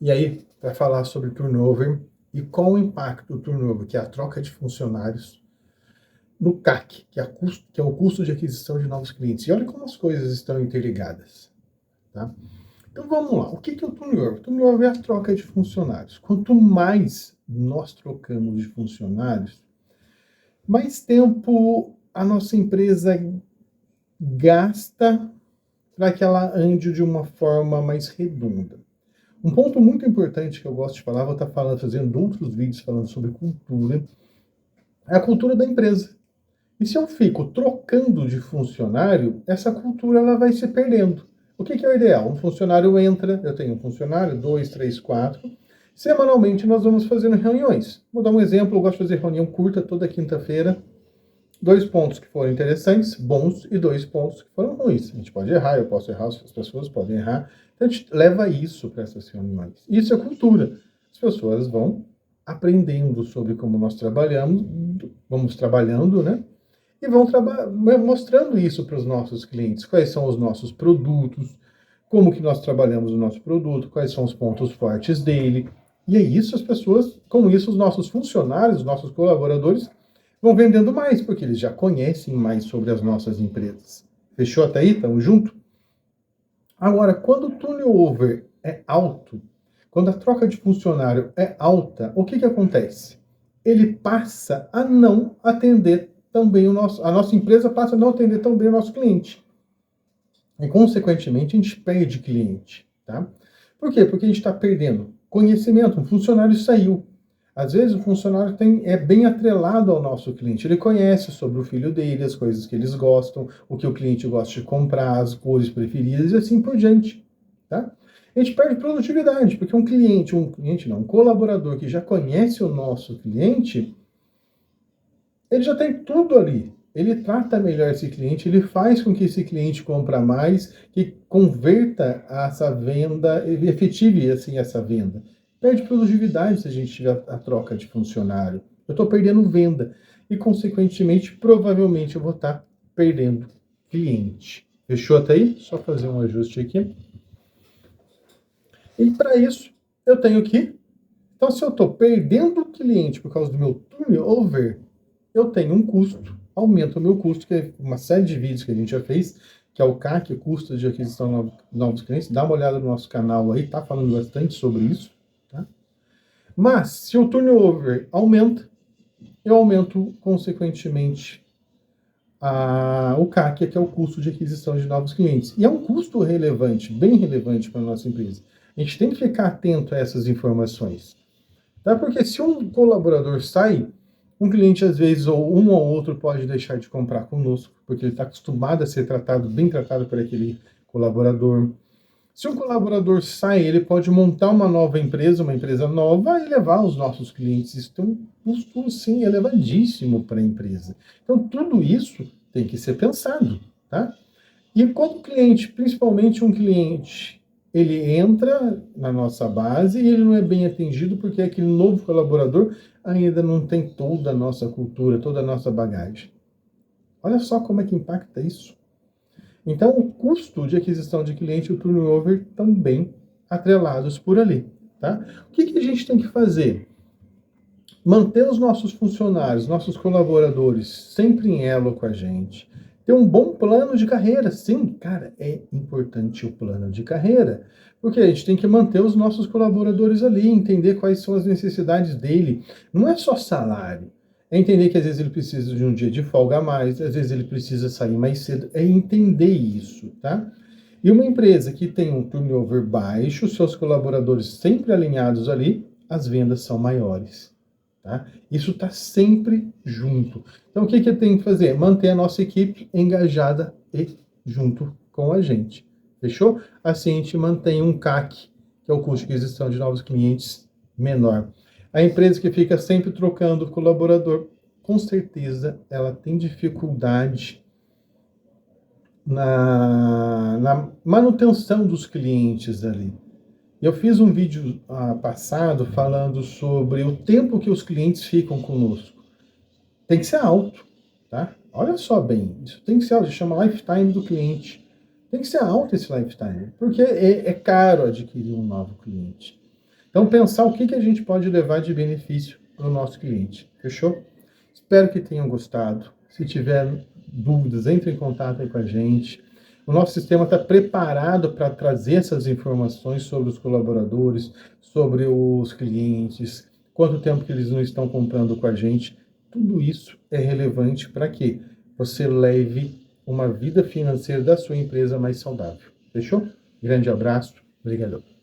E aí, para falar sobre turnover e qual o impacto do turnover, que é a troca de funcionários, no CAC, que é o custo de aquisição de novos clientes. E olha como as coisas estão interligadas. Tá? Então vamos lá. O que é o turnover? O turnover é a troca de funcionários. Quanto mais nós trocamos de funcionários, mais tempo a nossa empresa gasta para que ela ande de uma forma mais redonda. Um ponto muito importante que eu gosto de falar, vou estar fazendo outros vídeos falando sobre cultura, é a cultura da empresa. E se eu fico trocando de funcionário, essa cultura ela vai se perdendo. O que é o ideal? Um funcionário entra, eu tenho um funcionário, dois, três, quatro. Semanalmente nós vamos fazendo reuniões. Vou dar um exemplo, eu gosto de fazer reunião curta toda quinta-feira. 2 pontos que foram interessantes, bons, e 2 pontos que foram ruins. A gente pode errar, eu posso errar, as pessoas podem errar. Então a gente leva isso para essas reuniões. Isso é cultura. As pessoas vão aprendendo sobre como nós trabalhamos, vamos trabalhando, né? E vão mostrando isso para os nossos clientes. Quais são os nossos produtos, como que nós trabalhamos o nosso produto, quais são os pontos fortes dele. E é isso as pessoas, com isso os nossos funcionários, os nossos colaboradores vão vendendo mais, porque eles já conhecem mais sobre as nossas empresas. Fechou até aí? Tamo junto? Agora, quando o turnover é alto, quando a troca de funcionário é alta, o que acontece? Ele passa a não atender tão bem a nossa empresa passa a não atender tão bem o nosso cliente. E, consequentemente, a gente perde cliente. Tá? Por quê? Porque a gente está perdendo conhecimento. Um funcionário saiu. Às vezes o funcionário é bem atrelado ao nosso cliente. Ele conhece sobre o filho dele, as coisas que eles gostam, o que o cliente gosta de comprar, as cores preferidas e assim por diante. Tá? A gente perde produtividade, porque um colaborador que já conhece o nosso cliente, ele já tem tudo ali. Ele trata melhor esse cliente, ele faz com que esse cliente compre mais, que converta essa venda, efetive assim essa venda. Perde produtividade se a gente tiver a troca de funcionário. Eu estou perdendo venda e, consequentemente, provavelmente eu vou estar perdendo cliente. Fechou até aí? Só fazer um ajuste aqui. E para isso, eu tenho que... Então, se eu estou perdendo cliente por causa do meu turnover, eu tenho um custo, aumenta o meu custo, que é uma série de vídeos que a gente já fez, que é o CAC, o custo de aquisição de novos clientes. Dá uma olhada no nosso canal aí, tá falando bastante sobre isso. Tá? Mas, se o turnover aumenta, eu aumento, consequentemente, o CAC, que é o custo de aquisição de novos clientes. E é um custo relevante, bem relevante para a nossa empresa. A gente tem que ficar atento a essas informações. Tá? Porque se um colaborador sai, um cliente, às vezes, ou um ou outro pode deixar de comprar conosco, porque ele está acostumado a ser tratado, bem tratado por aquele colaborador. Se um colaborador sai, ele pode montar uma nova empresa, uma empresa nova, e levar os nossos clientes. Isso tem um custo, sim, elevadíssimo para a empresa. Então, tudo isso tem que ser pensado, tá? E quando o cliente, principalmente um cliente, ele entra na nossa base e ele não é bem atendido porque aquele novo colaborador ainda não tem toda a nossa cultura, toda a nossa bagagem. Olha só como é que impacta isso. Então, o custo de aquisição de cliente e o turnover também atrelados por ali. Tá? O que a gente tem que fazer? Manter os nossos funcionários, nossos colaboradores sempre em elo com a gente. Ter um bom plano de carreira. Sim, cara, é importante o plano de carreira. Porque a gente tem que manter os nossos colaboradores ali, entender quais são as necessidades dele. Não é só salário. É entender que às vezes ele precisa de um dia de folga a mais, às vezes ele precisa sair mais cedo. É entender isso, tá? E uma empresa que tem um turnover baixo, seus colaboradores sempre alinhados ali, as vendas são maiores. Tá? Isso está sempre junto. Então, o que eu tenho que fazer? Manter a nossa equipe engajada e junto com a gente. Fechou? Assim, a gente mantém um CAC, que é o custo de aquisição de novos clientes, menor. A empresa que fica sempre trocando colaborador, com certeza, ela tem dificuldade na manutenção dos clientes ali. Eu fiz um vídeo passado falando sobre o tempo que os clientes ficam conosco. Tem que ser alto, tá? Olha só bem, isso tem que ser alto, chama lifetime do cliente. Tem que ser alto esse lifetime, porque é caro adquirir um novo cliente. Então, pensar o que a gente pode levar de benefício para o nosso cliente. Fechou? Espero que tenham gostado. Se tiver dúvidas, entre em contato aí com a gente. O nosso sistema está preparado para trazer essas informações sobre os colaboradores, sobre os clientes, quanto tempo que eles não estão comprando com a gente. Tudo isso é relevante para que você leve uma vida financeira da sua empresa mais saudável. Fechou? Grande abraço. Obrigado.